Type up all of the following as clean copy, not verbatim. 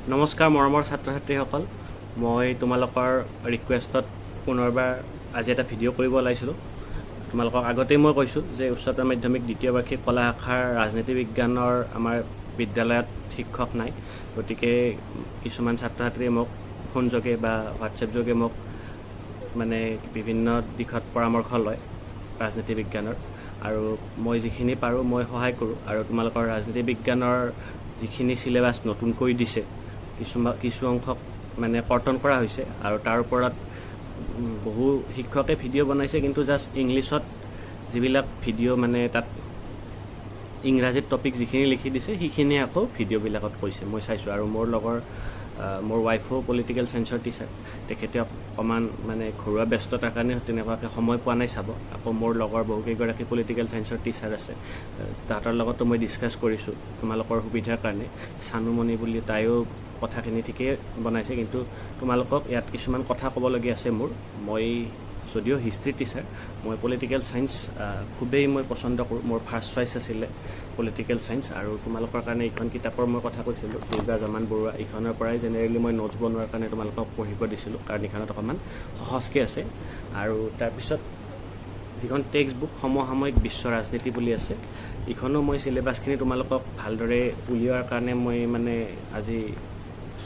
নমস্কাৰ মৰমৰ ছাত্ৰ ছাত্ৰীসকল, মই তোমালোকৰ ৰিকুৱেষ্টত পুনৰবাৰ আজি এটা ভিডিঅ' কৰিব ওলাইছিলোঁ। তোমালোকক আগতেই মই কৈছোঁ যে উচ্চতৰ মাধ্যমিক দ্বিতীয় বাৰ্ষিক কলা শাখাৰ ৰাজনীতি বিজ্ঞানৰ আমাৰ বিদ্যালয়ত শিক্ষক নাই, গতিকে কিছুমান ছাত্ৰ ছাত্ৰীয়ে মোক ফোনযোগে বা হোৱাটছএপ যোগে মোক মানে বিভিন্ন দিশত পৰামৰ্শ লয় ৰাজনীতি বিজ্ঞানৰ, আৰু মই যিখিনি পাৰোঁ মই সহায় কৰোঁ। আৰু তোমালোকৰ ৰাজনীতি বিজ্ঞানৰ যিখিনি চিলেবাছ নতুনকৈ দিছে কিছু অংশক মানে কৰ্তন কৰা হৈছে, আৰু তাৰ ওপৰত বহু শিক্ষকে ভিডিঅ' বনাইছে, কিন্তু জাষ্ট ইংলিছত যিবিলাক ভিডিঅ' মানে তাত ইংৰাজীত টপিক যিখিনি লিখি দিছে সেইখিনি আকৌ ভিডিঅ'বিলাকত কৈছে মই চাইছোঁ। আৰু মোৰ ৱাইফো পলিটিকেল ছায়েন্সৰ টিচাৰ, তেখেতে অকণমান মানে ঘৰুৱা ব্যস্ততাৰ কাৰণে তেনেকুৱাকৈ সময় পোৱা নাই চাব। আকৌ মোৰ লগৰ বহুকেইগৰাকী পলিটিকেল ছায়েন্সৰ টিচাৰ আছে, তাহাঁতৰ লগতো মই ডিছকাছ কৰিছোঁ তোমালোকৰ সুবিধাৰ কাৰণে। চানুমণি বুলি তাইও কথাখিনি ঠিকেই বনাইছে, কিন্তু তোমালোকক ইয়াত কিছুমান কথা ক'বলগীয়া আছে মোৰ। মই যদিও হিষ্ট্ৰী টিচাৰ, মই পলিটিকেল ছায়েন্স খুবেই মই পচন্দ কৰোঁ। মোৰ ফাৰ্ষ্ট চইচ আছিলে পলিটিকেল ছায়েন্স। আৰু তোমালোকৰ কাৰণে এইখন কিতাপৰ মই কথা কৈছিলোঁ, দুৰ্গা জামান বৰুৱা, এইখনৰ পৰাই জেনেৰেলি মই নোটছ বনোৱাৰ কাৰণে তোমালোকক পঢ়িব দিছিলোঁ, কাৰণ এইখনত অকণমান সহজকৈ আছে। আৰু তাৰপিছত যিখন টেক্সট বুক সমসাময়িক বিশ্ব ৰাজনীতি বুলি আছে, এইখনো মই চিলেবাছখিনি তোমালোকক ভালদৰে উলিওৱাৰ কাৰণে মই মানে আজি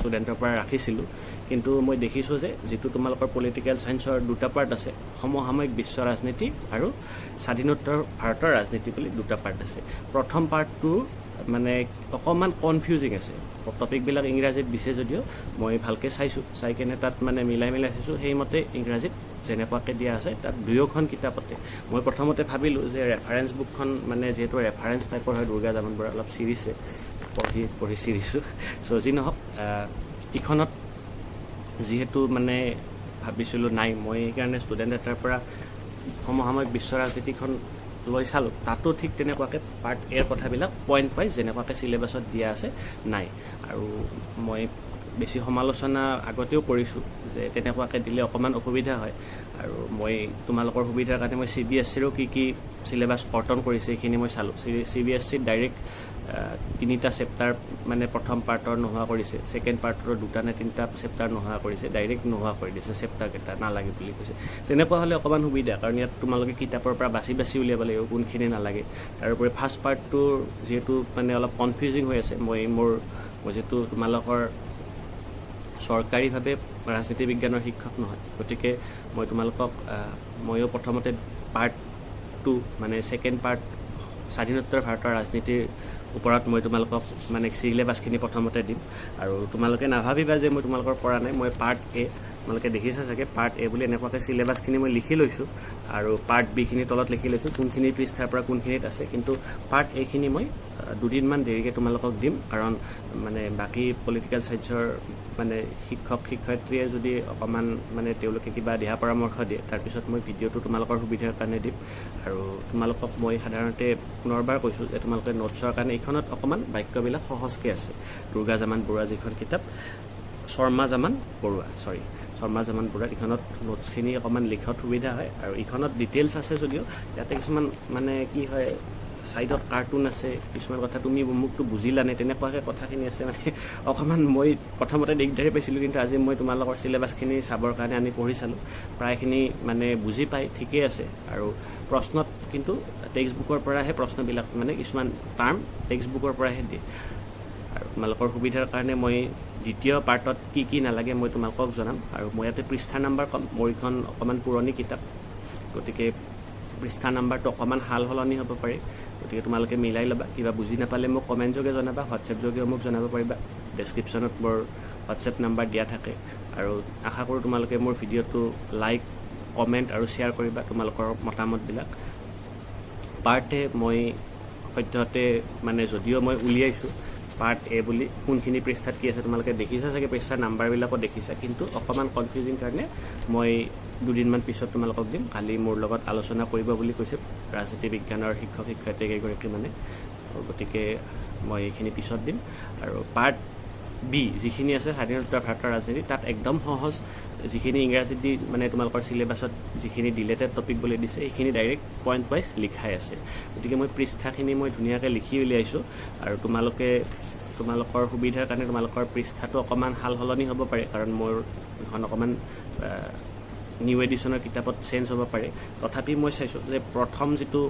ষ্টুডেণ্টৰ পৰা ৰাখিছিলোঁ। কিন্তু মই দেখিছোঁ যে যিটো তোমালোকৰ পলিটিকেল ছায়েন্সৰ দুটা পাৰ্ট আছে, সমসাময়িক বিশ্ব ৰাজনীতি আৰু স্বাধীনোত্তৰ ভাৰতৰ ৰাজনীতি বুলি দুটা পাৰ্ট আছে। প্ৰথম পাৰ্টটো মানে অকণমান কনফিউজিং আছে, টপিকবিলাক ইংৰাজীত দিছে যদিও মই ভালকৈ চাই কেনে তাত মানে মিলাই চাইছোঁ, সেইমতে ইংৰাজীত যেনেকুৱাকৈ দিয়া আছে তাত দুয়োখন কিতাপতে মই প্ৰথমতে ভাবিলোঁ যে ৰেফাৰেঞ্চ বুকখন মানে যিহেতু ৰেফাৰেঞ্চ টাইপৰ হয়, দুৰ্গা জামান বৰুৱা অলপ চিৰিছে পঢ়ি চিৰিছোঁ। চ' যি নহওক, ইখনত যিহেতু মানে ভাবিছিলোঁ নাই, মই সেইকাৰণে ষ্টুডেণ্ট এটাৰ পৰা সমসাময়িক বিশ্ব ৰাজনীতিখন লৈ চালোঁ। তাতো ঠিক তেনেকুৱাকৈ পাৰ্ট এৰ কথাবিলাক পইণ্ট ৱাইজ যেনেকুৱাকৈ চিলেবাছত দিয়া আছে নাই। আৰু মই বেছি সমালোচনা আগতেও কৰিছোঁ যে তেনেকুৱাকৈ দিলে অকণমান অসুবিধা হয়, আৰু মই তোমালোকৰ সুবিধাৰ কাৰণে মই CBSEৰো কি চিলেবাছ কৰ্তন কৰিছে সেইখিনি মই চালোঁ। CBSEত ডাইৰেক্ট 3টা চেপ্টাৰ মানে প্ৰথম পাৰ্টৰ নোহোৱা কৰিছে, ছেকেণ্ড পাৰ্টৰ 2টা নে 3টা চেপ্টাৰ নোহোৱা কৰিছে, ডাইৰেক্ট নোহোৱা কৰি দিছে, চেপ্টাৰকেইটা নালাগে বুলি কৈছে। তেনেকুৱা হ'লে অকণমান সুবিধা, কাৰণ ইয়াত তোমালোকে কিতাপৰ পৰা বাছি উলিয়াব লাগিব কোনখিনি নালাগে। তাৰোপৰি ফাৰ্ষ্ট পাৰ্টটোৰ যিহেতু মানে অলপ কনফিউজিং হৈ আছে, মই যিহেতু তোমালোকৰ চৰকাৰীভাৱে ৰাজনীতি বিজ্ঞানৰ শিক্ষক নহয়, গতিকে মই তোমালোকক ময়ো প্ৰথমতে পাৰ্ট 2 মানে ছেকেণ্ড পাৰ্ট স্বাধীনোত্তৰ ভাৰতৰ ৰাজনীতিৰ ওপৰত মই তোমালোকক মানে চিলেবাছখিনি প্ৰথমতে দিম। আৰু তোমালোকে নাভাবিবা যে মই তোমালোকৰ পৰা নাই, মই পাৰ্ট A তোমালোকে দেখিছা চাগে, পাৰ্ট A বুলি এনেকুৱাকৈ চিলেবাছখিনি মই লিখি লৈছোঁ, আৰু পাৰ্ট Bখিনি তলত লিখি লৈছোঁ কোনখিনি পৃষ্ঠাৰ পৰা কোনখিনিত আছে। কিন্তু পাৰ্ট Aখিনি মই দুদিনমান দেৰিকৈ তোমালোকক দিম, কাৰণ মানে বাকী পলিটিকেল ছায়েন্সৰ মানে শিক্ষয়িত্ৰীয়ে যদি অকণমান মানে তেওঁলোকে কিবা দিহা পৰামৰ্শ দিয়ে, তাৰপিছত মই ভিডিঅ'টো তোমালোকৰ সুবিধাৰ কাৰণে দিম। আৰু তোমালোকক মই সাধাৰণতে পুনৰবাৰ কৈছোঁ যে তোমালোকে নোটছৰ কাৰণে এইখনত অকণমান বাক্যবিলাক সহজকৈ আছে। দুৰ্গা জামান বৰুৱা যিখন কিতাপ, শৰ্মা জামান বৰুৱা এইখনত নোটছখিনি অকণমান লিখাত সুবিধা হয়, আৰু এইখনত ডিটেইলছ আছে যদিও ইয়াতে কিছুমান মানে কি হয়, ছাইডত কাৰ্টুন আছে, কিছুমান কথা তুমি মোকতো বুজিলানে তেনেকুৱাকৈ কথাখিনি আছে। মানে অকণমান মই প্ৰথমতে দিগদাৰী পাইছিলোঁ, কিন্তু আজি মই তোমালোকৰ চিলেবাছখিনি চাবৰ কাৰণে আনি পঢ়ি চালোঁ, প্ৰায়খিনি মানে বুজি পাই ঠিকেই আছে। আৰু প্ৰশ্নত কিন্তু টেক্সট বুকৰ পৰাহে প্ৰশ্নবিলাক, মানে কিছুমান টাৰ্ম টেক্সট বুকৰ পৰাহে দিয়ে। আৰু তোমালোকৰ সুবিধাৰ কাৰণে মই দ্বিতীয় পাৰ্টত কি নালাগে মই তোমালোকক জনাম। আৰু মই ইয়াতে পৃষ্ঠা নাম্বাৰ ক'ম, মোৰ এইখন অকণমান পুৰণি কিতাপ, গতিকে পৃষ্ঠা নাম্বাৰটো অকণমান সাল সলনি হ'ব পাৰে, গতিকে তোমালোকে মিলাই ল'বা। কিবা বুজি নাপালে মোক কমেণ্ট যোগে জনাবা, হোৱাটছএপ যোগেও মোক জনাব পাৰিবা। ডেছক্ৰিপশ্যনত মোৰ হোৱাটছএপ নাম্বাৰ দিয়া থাকে। আৰু আশা কৰোঁ তোমালোকে মোৰ ভিডিঅ'টো লাইক, কমেণ্ট আৰু শ্বেয়াৰ কৰিবা তোমালোকৰ মতামতবিলাক। পাৰ্ট A মই সদ্যহতে মানে যদিও মই উলিয়াইছোঁ পাৰ্ট A বুলি, কোনখিনি পৃষ্ঠাত কি আছে তোমালোকে দেখিছা চাগে, পৃষ্ঠাৰ নাম্বাৰবিলাকো দেখিছা, কিন্তু অকণমান কনফিউজিং কাৰণে মই দুদিনমান পিছত তোমালোকক দিম। কালি মোৰ লগত আলোচনা কৰিব বুলি কৈছে ৰাজনীতি বিজ্ঞানৰ শিক্ষয়িত্ৰী কেইগৰাকী মানে, গতিকে মই এইখিনি পিছত দিম। আৰু পাৰ্ট B যিখিনি আছে স্বাধীনোত্তৰ ভাৰতৰ ৰাজনীতি, তাত একদম সহজ, যিখিনি ইংৰাজীত দি মানে তোমালোকৰ চিলেবাছত যিখিনি ডিলেটেড টপিক বুলি দিছে সেইখিনি ডাইৰেক্ট পইণ্ট ৱাইজ লিখাই আছে। গতিকে মই পৃষ্ঠাখিনি মই ধুনীয়াকৈ লিখি উলিয়াইছোঁ, আৰু তোমালোকে তোমালোকৰ সুবিধাৰ কাৰণে তোমালোকৰ পৃষ্ঠাটো অকণমান সাল সলনি হ'ব পাৰে, কাৰণ মোৰ এখন অকণমান নিউ এডিশ্যনৰ কিতাপত চেঞ্জ হ'ব পাৰে। তথাপি মই চাইছোঁ যে প্ৰথম যিটো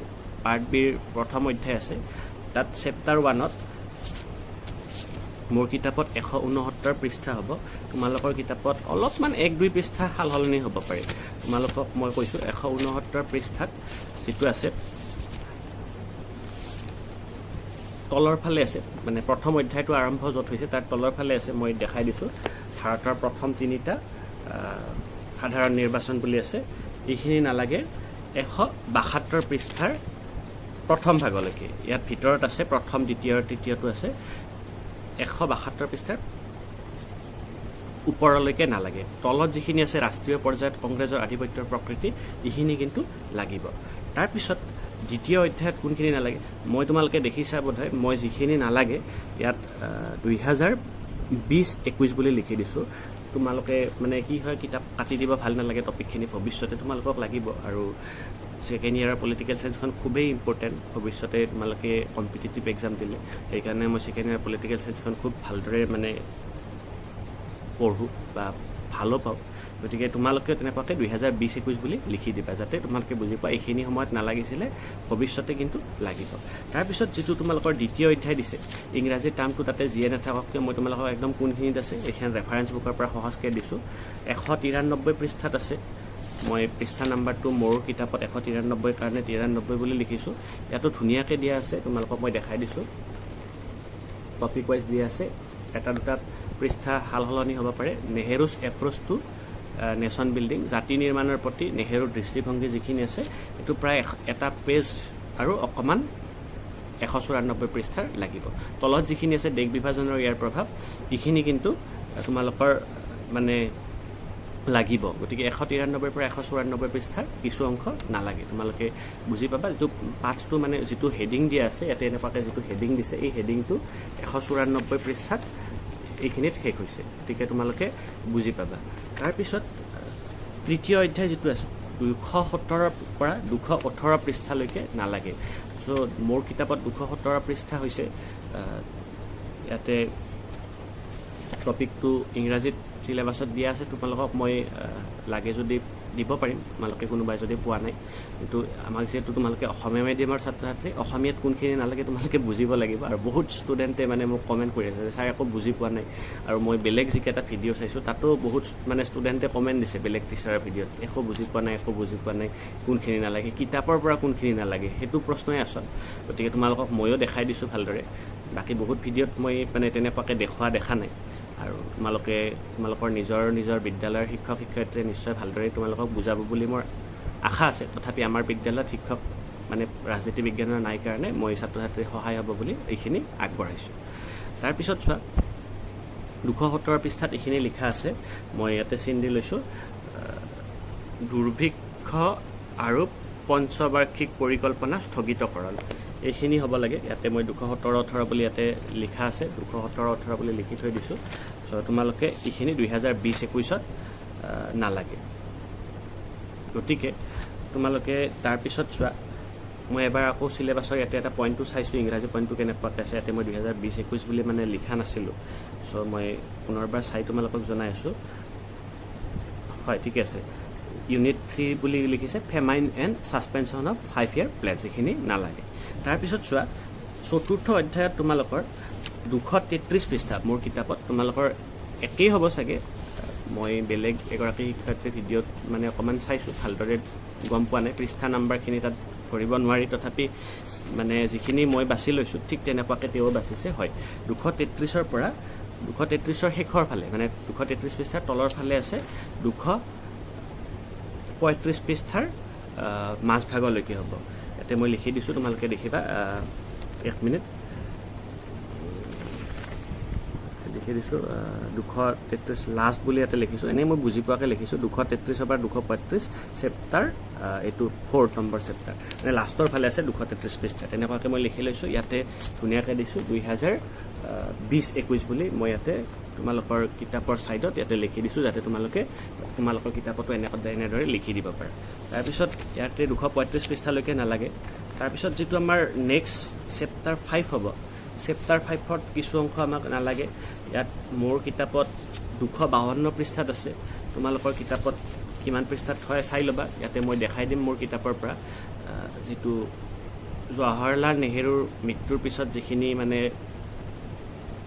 পাৰ্ট বিৰ প্ৰথম অধ্যায় আছে তাত চেপ্টাৰ 1ত মোৰ কিতাপত 169 পৃষ্ঠা হ'ব, তোমালোকৰ কিতাপত অলপমান 1-2 পৃষ্ঠা সাল সলনি হ'ব পাৰে। তোমালোকক মই কৈছোঁ 169 পৃষ্ঠাত যিটো আছে তলৰ ফালে আছে, মানে প্ৰথম অধ্যায়টো আৰম্ভ য'ত হৈছে তাৰ তলৰ ফালে আছে, মই দেখাই দিছোঁ ভাৰতৰ প্ৰথম 3টা সাধাৰণ নিৰ্বাচন বুলি আছে। এইখিনি নালাগে 172 পৃষ্ঠাৰ প্ৰথম ভাগলৈকে, ইয়াত ভিতৰত আছে প্ৰথম, দ্বিতীয় আৰু তৃতীয়টো আছে। 172 পৃষ্ঠাৰ ওপৰলৈকে নালাগে। তলত যিখিনি আছে ৰাষ্ট্ৰীয় পৰ্যায়ত কংগ্ৰেছৰ আধিপত্যৰ প্ৰকৃতি, এইখিনি কিন্তু লাগিব। তাৰপিছত দ্বিতীয় অধ্যায়ত কোনখিনি নালাগে, মই তোমালোকে দেখিছা বোধহয়, মই যিখিনি নালাগে ইয়াত 2020-21 বুলি লিখি দিছোঁ। তোমালোকে মানে কি হয়, কিতাপ কাটি দিব ভাল নালাগে, টপিকখিনি ভৱিষ্যতে তোমালোকক লাগিব। আৰু ছেকেণ্ড ইয়াৰৰ পলিটিকেল চায়েন্সখন খুবেই ইম্পৰ্টেণ্ট, ভৱিষ্যতে তোমালোকে কম্পিটিটিভ এক্সাম দিলে। সেইকাৰণে মই ছেকেণ্ড ইয়াৰ পলিটিকেল চায়েন্সখন খুব ভালদৰে মানে পঢ়োঁ বা ভালো পাওঁ। গতিকে তোমালোকে তেনেকুৱাকৈ 2020-21 বুলি লিখি দিবা, যাতে তোমালোকে বুজি পোৱা এইখিনি সময়ত নালাগিছিলে, ভৱিষ্যতে কিন্তু লাগিব। তাৰপিছত যিটো তোমালোকৰ দ্বিতীয় অধ্যায় দিছে, ইংৰাজী টাৰ্মটো তাতে যিয়ে নাথাককে মই তোমালোকক একদম কোনখিনিত আছে এইখন ৰেফাৰেঞ্চ বুকৰ পৰা সহজকৈ দিছোঁ। 193 পৃষ্ঠাত আছে। মই পৃষ্ঠা নাম্বাৰটো মোৰ কিতাপত 193 কাৰণে 93 বুলি লিখিছোঁ। ইয়াতো ধুনীয়াকৈ দিয়া আছে, তোমালোকক মই দেখাই দিছোঁ, টপিক ৱাইজ দিয়া আছে। এটা দুটা পৃষ্ঠা সাল সলনি হ'ব পাৰে। নেহেৰুজ এপ্ৰ'চ টু নেশ্যন বিল্ডিং, জাতি নিৰ্মাণৰ প্ৰতি নেহেৰুৰ দৃষ্টিভংগী যিখিনি আছে, এইটো প্ৰায় এটা পেজ আৰু অকণমান 194 পৃষ্ঠাৰ লাগিব। তলত যিখিনি আছে দেশ বিভাজনৰ ইয়াৰ প্ৰভাৱ, এইখিনি কিন্তু তোমালোকৰ মানে লাগিব। গতিকে 193 পৰা 194 পৃষ্ঠাৰ কিছু অংশ নালাগে, তোমালোকে বুজি পাবা। যিটো পাঠটো মানে যিটো হেডিং দিয়া আছে, ইয়াতে এনেকুৱাকৈ যিটো হেডিং দিছে, এই হেডিংটো 194 পৃষ্ঠাত এইখিনিত শেষ হৈছে, গতিকে তোমালোকে বুজি পাবা। তাৰপিছত তৃতীয় অধ্যায় যিটো আছে 217 পৰা 218 পৃষ্ঠালৈকে নালাগে। চ' মোৰ কিতাপত 217 পৃষ্ঠা হৈছে। ইয়াতে টপিকটো ইংৰাজীত চিলেবাছত দিয়া আছে, তোমালোকক মই লাগে যদি দিব পাৰিম, তোমালোকে কোনোবাই যদি পোৱা নাই। কিন্তু আমাক যিহেতু তোমালোকে অসমীয়া মিডিয়ামৰ ছাত্ৰ ছাত্ৰী, অসমীয়াত কোনখিনি নালাগে তোমালোকে বুজিব লাগিব। আৰু বহুত ষ্টুডেণ্টে মানে মোক কমেণ্ট কৰি আছে, ছাৰ একো বুজি পোৱা নাই। আৰু মই বেলেগ যিকেইটা ভিডিঅ' চাইছোঁ তাতো বহুত মানে ষ্টুডেণ্টে কমেণ্ট দিছে বেলেগ টিচাৰৰ ভিডিঅ'ত, একো বুজি পোৱা নাই, একো বুজি পোৱা নাই, কোনখিনি নালাগে, কিতাপৰ পৰা কোনখিনি নালাগে, সেইটো প্ৰশ্নই আচল। গতিকে তোমালোকক ময়ো দেখাই দিছোঁ ভালদৰে। বাকী বহুত ভিডিঅ'ত মই মানে তেনেকুৱাকৈ দেখা নাই। আৰু তোমালোকৰ নিজৰ বিদ্যালয়ৰ শিক্ষক শিক্ষয়িত্ৰীয়ে নিশ্চয় ভালদৰে তোমালোকক বুজাব বুলি মোৰ আশা আছে। তথাপি আমাৰ বিদ্যালয়ত শিক্ষক মানে ৰাজনীতি বিজ্ঞানৰ নাই কাৰণে মই ছাত্ৰ ছাত্ৰীৰ সহায় হ'ব বুলি এইখিনি আগবঢ়াইছোঁ। তাৰপিছত চোৱা 217 পৃষ্ঠাত এইখিনি লিখা আছে, মই ইয়াতে চিন দি লৈছোঁ। দুৰ্ভিক্ষ আৰু পঞ্চবাৰ্ষিক পৰিকল্পনা স্থগিতকৰণ, এইখিনি হ'ব লাগে। ইয়াতে মই 217-18 বুলি ইয়াতে লিখা আছে, 217-18 বুলি লিখি থৈ দিছোঁ। চ' তোমালোকে এইখিনি 2020-21ত নালাগে। গতিকে তোমালোকে তাৰপিছত চোৱা, মই এবাৰ আকৌ চিলেবাছৰ ইয়াতে এটা পইণ্টটো চাইছোঁ, ইংৰাজী পইণ্টটো কেনেকুৱাকৈ আছে। ইয়াতে মই 2020-21 বুলি মানে লিখা নাছিলোঁ। চ' মই পুনৰবাৰ চাই তোমালোকক জনাই আছোঁ। হয়, ঠিকে আছে। ইউনিট 3 বুলি লিখিছে, ফেমাইন and suspension of 5-year planes, এইখিনি নালাগে। তাৰপিছত চোৱা, চতুৰ্থ অধ্যায়ত তোমালোকৰ 233 পৃষ্ঠা মোৰ কিতাপত, তোমালোকৰ একেই হ'ব চাগে। মই বেলেগ এগৰাকী শিক্ষাৰ্থীৰ ভিডিঅ'ত মানে অকণমান চাইছোঁ, ভালদৰে গম পোৱা নাই, পৃষ্ঠা নাম্বাৰখিনি তাত ধৰিব নোৱাৰি। তথাপি মানে যিখিনি মই বাছি লৈছোঁ ঠিক তেনেকুৱাকৈ তেওঁ বাচিছে। হয়, 233-ৰ পৰা 233-ৰ শেষৰ ফালে, মানে 233 পৃষ্ঠাৰ তলৰ ফালে আছে 235 পৃষ্ঠাৰ মাজভাগলৈকে হ'ব। ইয়াতে মই লিখি দিছোঁ, তোমালোকে দেখিবা। 1 মিনিট লিখি দিছোঁ, 233 লাষ্ট বুলি ইয়াতে লিখিছোঁ। এনেই মই বুজি পোৱাকৈ লিখিছোঁ, 233-ৰ পৰা 235 চেপ্টাৰ, এইটো 4 নম্বৰ চেপ্টাৰ, মানে লাষ্টৰ ফালে আছে 233 পৃষ্ঠা। তেনেকুৱাকৈ মই লিখি লৈছোঁ। ইয়াতে ধুনীয়াকৈ দিছোঁ 2020-21 বুলি মই ইয়াতে তোমালোকৰ কিতাপৰ ছাইডত ইয়াতে লিখি দিছোঁ, যাতে তোমালোকৰ কিতাপতো এনেদৰে লিখি দিব পাৰা। তাৰপিছত ইয়াতে 235 পৃষ্ঠালৈকে নালাগে। তাৰপিছত যিটো আমাৰ নেক্সট চেপ্টাৰ 5 হ'ব, চেপ্টাৰ 5ত কিছু অংশ আমাক নালাগে ইয়াত মোৰ কিতাপত 252 পৃষ্ঠাত আছে তোমালোকৰ কিতাপত কিমান পৃষ্ঠাত হয় চাই ল'বা ইয়াতে মই দেখাই দিম মোৰ কিতাপৰ পৰা যেটো জৱাহৰলাল নেহৰুৰ মৃত্যুৰ পিছত যিখিনি মানে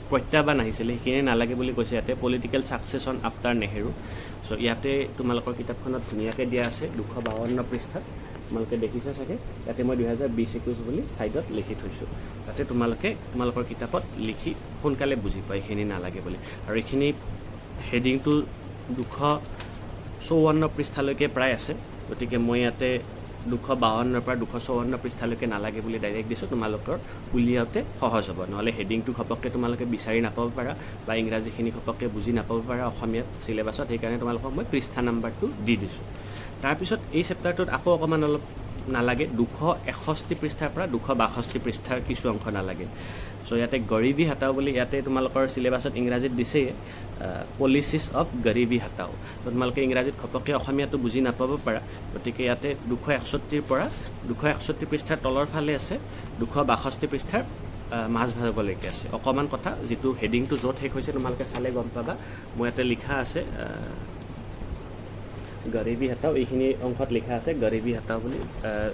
প্ৰত্যাহ্বান আহিছিল সেইখিনি নালাগে বুলি কৈছে ইয়াতে পলিটিকেল সাকসেছন আফটাৰ নেহৰু সো ইয়াতে তোমালোকৰ কিতাপখনত ধুনীয়াকৈ দিয়া আছে 252 পৃষ্ঠাত তোমালোকে দেখিছা চাগে ইয়াতে মই 2020-21 বুলি সাইডত লিখি থৈছো তাতে তোমালোকৰ কিতাপত লিখি সোনকালে বুজি পায় এইখিনি নালাগে বুলি আৰু এইখিনি হেডিংটো 254 পৃষ্ঠালৈকে প্ৰায় আছে গতিকে মই ইয়াতে 252 পৰা 254 পৃষ্ঠালৈকে নালাগে বুলি ডাইৰেক্ট দিছো তোমালোকৰ উলিয়াওতে সহজ হ'ব নহলে হেডিংটো খপককে তোমালোকে বিচাৰি নাপাব পাৰা বা ইংৰাজীখিনি খপককে বুজি নাপাব পাৰা অসমীয়াত সিলেবাছত সেইকাৰণে তোমালোকক মই পৃষ্ঠা নাম্বাৰটো দি দিছো তাৰ পিছত এই চেপ্টাৰটোত আকৌ অকমান অলপ নালাগে 261 পৃষ্ঠাৰ পৰা 262 পৃষ্ঠাৰ কিছু অংশ নালাগে সো ইয়াতে গৰিবী হটাও বুলি ইয়াতে তোমালোকৰ সিলেবাছত ইংৰাজীত দিছে পলিচিছ অফ গৰিবী হটাও তোমালোকে ইংৰাজীত খপককে অসমীয়াটো বুজি নাপাব পাৰা গতিকে ইয়াতে 261 পৰা 261 পৃষ্ঠাৰ তলৰ ফালে আছে 262 পৃষ্ঠাৰ মাছ ভাগলৈকে আছে অকমান কথা যেটো হেডিংটো য'ত শেষ হৈছে তোমালোকে চালে গম পাবা মই ইয়াতে লিখা আছে গৰিবী হটাও এইখিনি অংশত লিখা আছে গৰিবী হটাও বুলি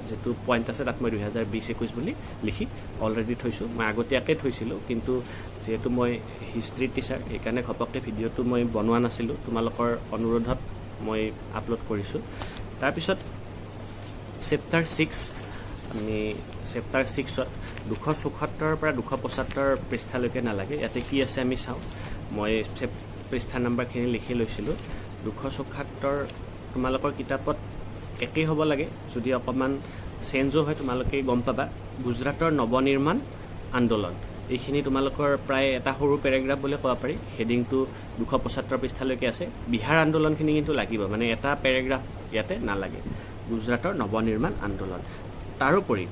যেটো পইণ্ট আছে তাত মই 2020-21 বুলি লিখি অলৰেডি থৈছো মই আগতীয়াকৈ থৈছিলো কিন্তু যেহেতু মই হিষ্ট্ৰী টিচাৰ এইকাৰণে খপককে ভিডিঅ'টো মই বনোৱা নাছিলো তোমালোকৰ অনুৰোধত মই আপলোড কৰিছো তাৰ পিছত চেপ্টাৰ 6 আমি চেপ্টাৰ 6ত 274 পৰা 275 পৃষ্ঠালৈকে নালাগে ইয়াতে কি আছে আমি চাওঁ মই পৃষ্ঠা নাম্বাৰখিনি লিখি লৈছিলো 274 তোমালোকৰ কিতাপত একেই হ'ব লাগে যদি অকমান চেঞ্জো হয় তোমালোকে গম পাবা গুজৰাটৰ নৱনিৰ্মাণ আন্দোলন এইখিনি তোমালোকৰ প্ৰায় এটা সৰু পেৰাগ্ৰাফ বুলি ক'ব পাৰি হেডিংটো 275 পৃষ্ঠালৈকে আছে বিহাৰ আন্দোলনখিনি কিন্তু লাগিব মানে এটা পেৰাগ্ৰাফ ইয়াতে নালাগে গুজৰাটৰ নৱনিৰ্মাণ আন্দোলন তাৰোপৰি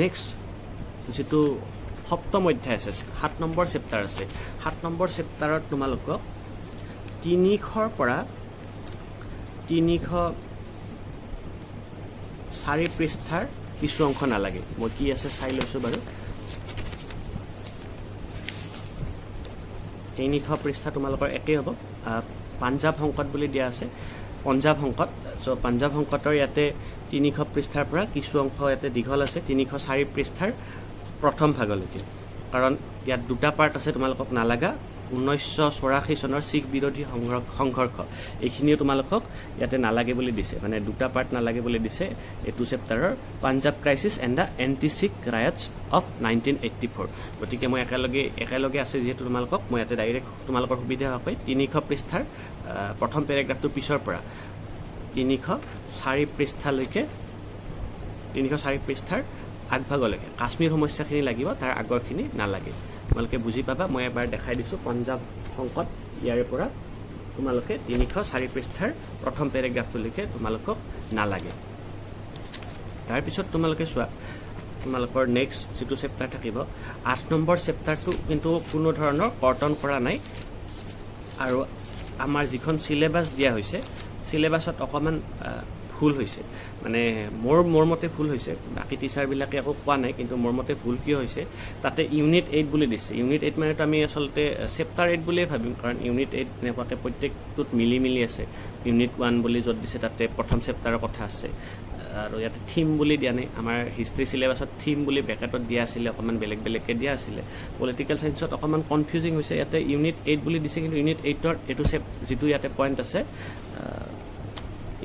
নেক্সট যেটো সপ্তম অধ্যায় আছে 7 নম্বৰ চেপ্টাৰ আছে 7 নম্বৰ চেপ্টাৰত তোমালোকক 300 পৰা 304 পৃষ্ঠাৰ কিছু অংশ নালাগে মই কি আছে চাই লৈছো বাৰু 300 পৃষ্ঠা তোমালোকৰ একেই হ'ব পাঞ্জাব সংকট বুলি দিয়া আছে পাঞ্জাব সংকট সো পাঞ্জাব সংকটৰ ইয়াতে 300 পৃষ্ঠাৰ পৰা কিছু অংশ ইয়াতে দীঘল আছে 304 পৃষ্ঠাৰ প্ৰথম ভাগলৈকে কাৰণ ইয়াত দুটা পাৰ্ট আছে তোমালোকক নালাগা 1984 চনৰ শিখ বিৰোধী সংঘৰ্ষ এইখিনিও তোমালোকক ইয়াতে নালাগে বুলি দিছে মানে দুটা পাৰ্ট নালাগে বুলি দিছে এটো চেপ্টাৰৰ Punjab crisis and the anti Sikh riots of 1984 গতিকে মই একেলগে আছে যেহেতু তোমালোকক মই ইয়াতে ডাইৰেক্ট তোমালোকৰ সুবিধা হয় 300 পৃষ্ঠাৰ প্ৰথম পেৰাগ্ৰাফটো পিছৰ পৰা 304 পৃষ্ঠালৈকে 304 পৃষ্ঠাৰ আগভাগলৈকে কাশ্মীৰ সমস্যাখিনি লাগিব তাৰ আগৰখিনি নালাগে তোমালোকে বুজি পাবা মই এবাৰ দেখাই দিছো পাঞ্জাব সংকট ইয়াৰে পৰা তোমালোকে 304 পৃষ্ঠাৰ প্ৰথম পেৰাগ্ৰাফটোলৈকে তোমালোকক নালাগে তাৰ পিছত তোমালোকে চোৱা তোমালোকৰ নেক্সট যেটো চেপ্টাৰ থাকিব 8 নম্বৰ চেপ্টাৰটো কিন্তু কোনো ধৰণৰ কৰ্তন কৰা নাই আৰু আমাৰ যিখন সিলেবাস দিয়া হৈছে সিলেবাসত অকমান ভুল হৈছে মানে মোৰ মতে ভুল হৈছে বাকি টিচাৰ বিলাকে আকৌ কোৱা নাই কিন্তু মোৰ মতে ভুল কি হৈছে তাতে ইউনিট 8 বুলি দিছে ইউনিট 8 মানে আমি আসলতে চেপ্টাৰ 8 বুলি ভাবিম কাৰণ ইউনিট 8 নেপাকে প্ৰত্যেকটোত মিলি আছে ইউনিট 1 বুলি যত দিছে তাতে প্ৰথম চেপ্টাৰৰ কথা আছে আৰু ইয়াতে থিম বুলি দিয়া নাই আমাৰ হিষ্ট্ৰী সিলেবাসত থিম বুলি ব্ৰেকেটত দিয়া আছিল অকমান বেলেগকে দিয়া আছিল পলিটিক্যাল সায়েন্সত অকমান কনফিউজিং হৈছে ইয়াতে ইউনিট 8 বুলি দিছে কিন্তু ইউনিট 8 ৰ এটো যেটো ইয়াতে পইণ্ট আছে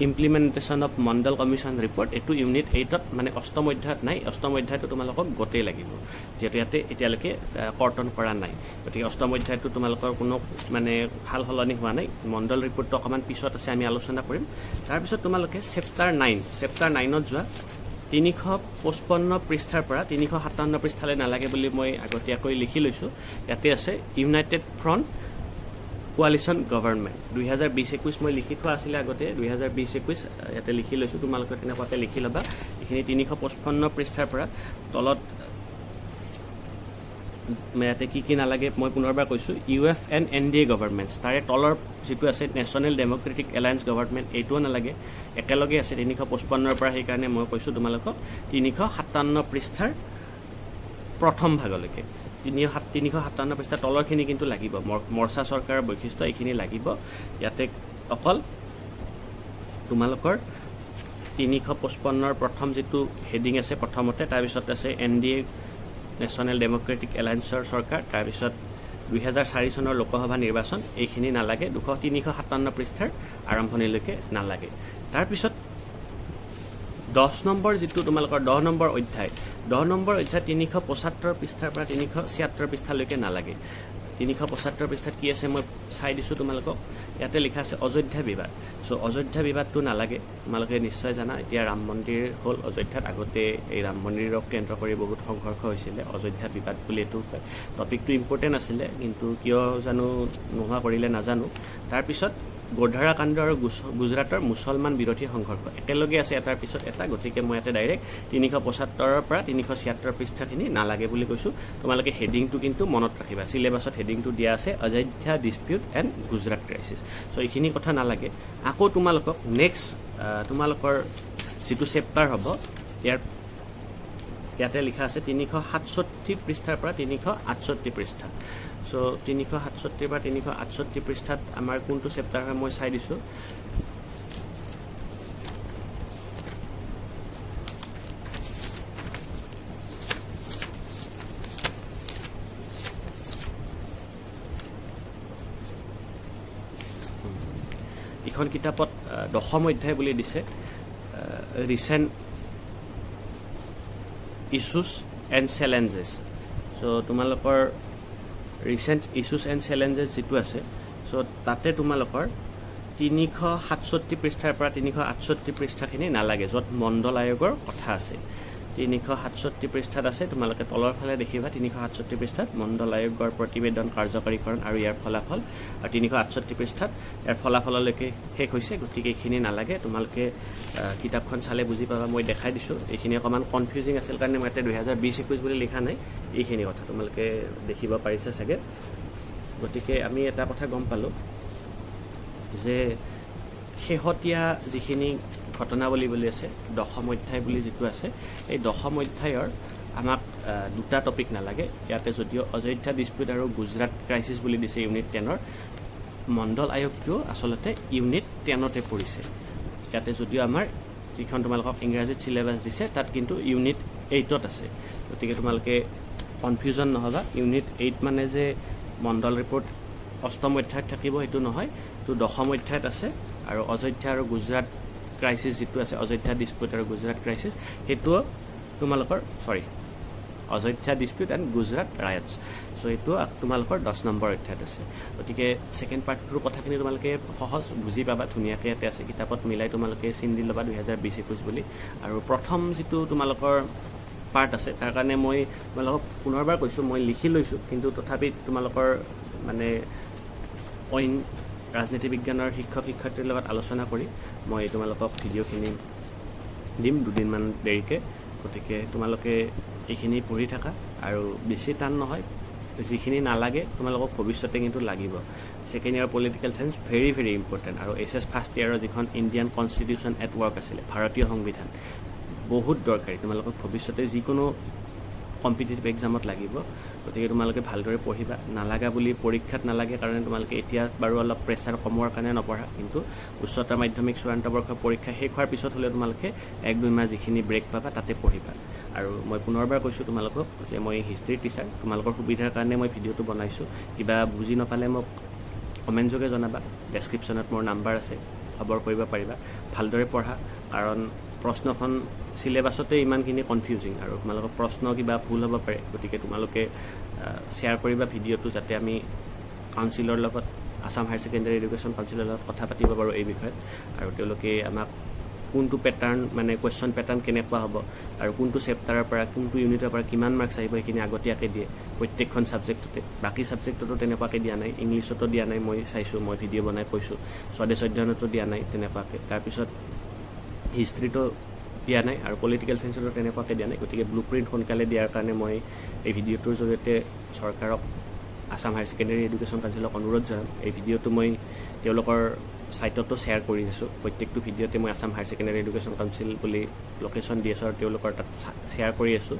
implementation of Mandal Commission report এটো ইউনিট 8 ত মানে অষ্টম অধ্যায়ত নাই অষ্টম অধ্যায়টো তোমালোকক গতেই লাগিব যেটো ইয়াতে এতিয়ালৈকে কৰ্তন কৰা নাই গতিকে অষ্টম অধ্যায়টো তোমালোকৰ কোনো মানে ভাল হলনি হোৱা নাই মণ্ডল ৰিপৰ্টটো অকমান পিছত আছে আমি আলোচনা কৰিম তাৰ পিছত তোমালোকে চেপ্টাৰ 9 ত যোৱা 355 পৃষ্ঠাৰ পৰা 357 পৃষ্ঠালৈ নালাগে বুলি মই আগতীয়াকৈ লিখি লৈছো ইয়াতে আছে ইউনাইটেড ফ্ৰন্ট কোয়ালিশন গভৰ্ণমেণ্ট 2020-21 মই লিখি থোৱা আছিল আগতে 2020-21 ইয়াতে লিখি লৈছো তোমালোকে তেনেকুৱাকৈ লিখি লবা এইখিনি 355 পৃষ্ঠাৰ পৰা তলত ইয়াতে কি নালাগে মই পুনৰবাৰ কৈছো UFN NDA গভৰ্ণমেণ্টছ তাৰে তলৰ যেটো আছে নেশ্যনেল ডেমক্ৰেটিক এলায়েন্স গভৰ্ণমেণ্ট এইটো নালাগে একেলগে আছে 355 পৰা সেই কাৰণে মই কৈছো তোমালোকক 357 পৃষ্ঠাৰ প্ৰথম ভাগলৈকে 357 পৃষ্ঠা তলৰখিনি কিন্তু লাগিব মৰ্চা চৰকাৰৰ বৈশিষ্ট্য এইখিনি লাগিব ইয়াতে অকল তোমালোকৰ 355ৰ প্ৰথম যেটো হেডিং আছে প্ৰথমতে তাৰ পিছত আছে NDA নেশ্যনেল ডেমক্ৰেটিক এলায়েন্সৰ চৰকাৰ তাৰ পিছত 2004 চনৰ লোকসভা নিৰ্বাচন এইখিনি নালাগে 357 পৃষ্ঠাৰ আৰম্ভণিলৈকে নালাগে তাৰ পিছত 10 নম্বৰ যেটো তোমালোকৰ 10 নম্বৰ অধ্যায় 375 পৃষ্ঠাৰ পৰা 376 পৃষ্ঠালৈকে নালাগে 375 পৃষ্ঠাত কি আছে মই চাই দিছো তোমালোকক ইয়াতে লিখা আছে অযোধ্যা বিবাদ সো অযোধ্যা বিবাদটো নালাগে তোমালোকে নিশ্চয় জানা এতিয়া ৰাম মন্দিৰ হ'ল অযোধ্যাত আগতে এই ৰাম মন্দিৰক কেন্দ্ৰ কৰি বহুত সংঘৰ্ষ হৈছিল অযোধ্যা বিবাদ বুলি এটো টপিকটো ইম্পৰ্টেন্ট আছিল কিন্তু কিয় জানো নোহোৱা কৰিলে নাজানো তাৰ পিছত গোৰ্ধাৰা কাণ্ড আৰু গুজৰাটৰ মুছলমান বিৰোধী সংঘৰ্ষ একেলগে আছে এটাৰ পিছত এটা গতিকে মই ইয়াতে ডাইৰেক্ট 375 ৰ পৰা 376 পৃষ্ঠাখিনি নালাগে বুলি কৈছো তোমালোকে হেডিংটো কিন্তু মনত ৰাখিবা সিলেবাছত হেডিংটো দিয়া আছে Ayodhya dispute and Gujarat crisis so এইখিনি কথা নালাগে আকৌ তোমালোকক নেক্সট তোমালোকৰ যেটো চেপ্টাৰ হ'ব ইয়াতে লিখা আছে 367 পৃষ্ঠাৰ পৰা 368 পৃষ্ঠা সো 367 পৰা 368 পৃষ্ঠাত আমাৰ কোনটো চেপ্টাৰ হয় মই চাই দিছো ইখন কিতাপত দশম অধ্যায় বুলি দিছে recent issues and challenges so তোমালোকৰ recent issues and challenges যেটো আছে so তাতে তোমালোকৰ 367 পৃষ্ঠাৰ পৰা 368 পৃষ্ঠাখিনি নালাগে যত মণ্ডল আয়োগৰ কথা আছে 367 পৃষ্ঠাত আছে তোমালোকে তলৰ ফালে দেখিবা 367 পৃষ্ঠাত মণ্ডল আয়োগৰ প্ৰতিবেদন কাৰ্যকাৰীকৰণ আৰু ইয়াৰ ফলাফল আৰু 368 পৃষ্ঠাত ইয়াৰ ফলাফললৈকে শেষ হৈছে গতিকে এইখিনি নালাগে তোমালোকে কিতাপখন চালে বুজি পাবা মই দেখাই দিছো এইখিনি অকমান কনফিউজিং আছিল কাৰণে মই এটা 2020-21 বুলি লিখা নাই এইখিনি কথা তোমালোকে দেখিব পাৰিছে চাগে গতিকে আমি এটা কথা গম পালো যে শেহতীয়া যিখিনি ঘটনাৱলী বুলি আছে দশম অধ্যায় বুলি যেটো আছে এই দশম অধ্যায়ৰ আমাক দুটা টপিক নালাগে ইয়াতে যদিও অযোধ্যা ডিসপিউট আৰু গুজৰাট ক্ৰাইসিস বুলি দিছে ইউনিট 10ৰ মণ্ডল আয়োগটো আসলতে ইউনিট 10তে পৰিছে ইয়াতে যদিও আমাৰ যিখন তোমালোকক ইংৰাজীত সিলেবাস দিছে তাত কিন্তু ইউনিট 8ত আছে গতিকে তোমালোকে কনফিউজন নহবা ইউনিট 8 মানে যে মণ্ডল ৰিপৰ্ট অষ্টম অধ্যায়ত থাকিব এটো নহয় তো দশম অধ্যায়ত আছে আৰু অযোধ্যা আৰু গুজৰাট ক্ৰাইসিস যেটো আছে অযোধ্যা ডিসপিউট আৰু গুজৰাট ক্ৰাইসিস হেতু তোমালোকৰ Ayodhya dispute and Gujarat riots so এটো তোমালোকৰ 10 নম্বৰ অধ্যায়ত আছে গতিকে সেকেন্ড পাৰ্টৰ কথাখিনি তোমালোকে সহজ বুজি পাবা ধুনিয়াকৈ ইয়াতে আছে কিতাপত মিলাই তোমালোকে চিন দি লবা 2020-21 বুলি আৰু প্ৰথম যেটো তোমালোকৰ পাৰ্ট আছে তাৰ কাৰণে মই তোমালোকক পুনৰবাৰ কৈছো মই লিখি লৈছো কিন্তু তথাপি তোমালোকৰ মানে অইন ৰাজনীতি বিজ্ঞানৰ শিক্ষক শিক্ষাৰ্থীৰ লগত আলোচনা কৰি মই তোমালোকক ভিডিঅ'খিনি দিম দুদিনমান দেৰিকে গতিকে তোমালোকে এইখিনি পঢ়ি থাকা আৰু বেছি টান নহয় যিখিনি নালাগে তোমালোকক ভৱিষ্যতে কিন্তু লাগিব second year political science very very important আৰু এছএছ ফাৰ্ষ্ট ইয়াৰৰ যিখন ইণ্ডিয়ান কনষ্টিটিউশ্যন এট ৱৰ্ক আছিল ভাৰতীয় সংবিধান বহুত দৰকাৰী তোমালোকক ভৱিষ্যতে যিকোনো কম্পিটিটিভ এক্সামত লাগিব গতিকে তোমালোকে ভালদৰে পঢ়িবা নালাগা বুলি পৰীক্ষাত নালাগে কাৰণ তোমালোকে এতিয়া বাৰু অলপ প্ৰেছাৰ কমোৱাৰ কাৰণে নপঢ়া কিন্তু উচ্চতৰ মাধ্যমিক চূড়ান্ত বৰ্ষৰ পৰীক্ষা শেষ হোৱাৰ পিছত হলে তোমালোকে 1-2 মাহ যিখিনি ব্ৰেক পাবা তাতে পঢ়িবা আৰু মই পুনৰবাৰ কৈছো তোমালোকক যে মই হিষ্ট্ৰী টিচাৰ তোমালোকৰ সুবিধাৰ কাৰণে মই ভিডিঅটো বনাইছো কিবা বুজি নাপালে মোক কমেন্ট যোগে জনাবা ডেসক্ৰিপচনত মোৰ নাম্বাৰ আছে খবৰ কৰিব পাৰিবা ভালদৰে পঢ়া কাৰণ প্ৰশ্নখন সিলেবাসতে ইমানখিনি কনফিউজিং আৰু তোমালোকৰ প্ৰশ্ন কিবা ভুল হ'ব পাৰে গতিকে তোমালোকে শেয়াৰ কৰিবা ভিডিঅটো যাতে আমি কাউন্সিলৰ লগত আসাম হায়াৰ সেকেন্ডাৰী এডুকেশ্যন কাউন্সিলৰ লগত কথা পাতিব পাৰো এই বিষয়ত আৰু তেওঁলোকে আমাক কোনটো প্যাটাৰ্ন মানে কোৱেশ্চন প্যাটাৰ্ন কেনেকুৱা হ'ব আৰু কোনটো চেপ্টাৰৰ পৰা কোনটো ইউনিটৰ পৰা কিমান মাৰ্কস আহিব এইখিনি আগতীয়াকৈ দিয়ে প্ৰত্যেকখন সাবজেক্টতে বাকি সাবজেক্টতো তেনেকুৱাকৈ দিয়া নাই ইংলিছতো দিয়া নাই মই চাইছো মই ভিডিঅ' বনাই কৈছো স্বদেশ অধ্যয়নতো দিয়া নাই তেনেকুৱাকৈ তাৰ পিছত হিষ্ট্ৰীটো দিয়া নাই আৰু পলিটিক্যাল সায়েন্সতো তেনেকুৱাকৈ দিয়া নাই গতিকে ব্লুপ্ৰিন্ট সোনকালে দিয়াৰ কাৰণে মই এই ভিডিঅ'টোৰ জৰিয়তে চৰকাৰক আসাম হায়াৰ সেকেন্ডাৰী এডুকেশ্যন কাউন্সিলক অনুৰোধ জনাম এই ভিডিঅ'টো মই তেওঁলোকৰ সাইটতো শেয়াৰ কৰি দিছো প্ৰত্যেকটো ভিডিঅ'তে মই Assam higher secondary education council বুলি লোকেশ্যন দি আছো আৰু তেওঁলোকৰ তাত শেয়াৰ কৰি আছো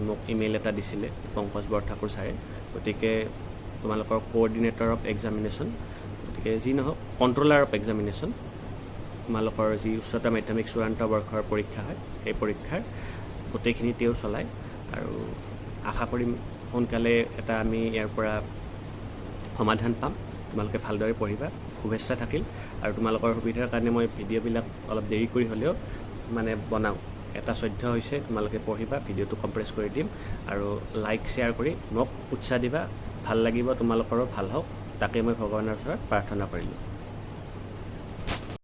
মোক ইমেইল এটা দিছিলে পংকজ বৰঠাকুৰ ছাৰে। গতিকে তোমালোকৰ কোঅৰ্ডিনেটৰ অফ এক্সামিনেশ্যন, গতিকে যি নহওক কণ্ট্ৰলাৰ অফ এক্সামিনেশ্যন, তোমালোকৰ যি উচ্চতৰ মাধ্যমিক চূড়ান্ত বৰ্ষৰ পৰীক্ষা হয় সেই পৰীক্ষাৰ গোটেইখিনি তেওঁ চলায়। আৰু আশা কৰিম সোনকালে এটা আমি ইয়াৰ পৰা সমাধান পাম। তোমালোকে ভালদৰে পঢ়িবা, শুভেচ্ছা থাকিল। আৰু তোমালোকৰ সুবিধাৰ কাৰণে মই ভিডিঅ'বিলাক অলপ দেৰি কৰি হ'লেও মানে বনাওঁ। এটা 14 হৈছে, তোমালোকে পঢ়িবা, ভিডিঅ'টো কম্প্ৰেছ কৰি দিম আৰু লাইক শ্বেয়াৰ কৰি মোক উৎসাহ দিবা। ভাল লাগিব, তোমালোকৰো ভাল হওক, তাকে মই ভগৱানৰ ওচৰত প্ৰাৰ্থনা কৰিলোঁ।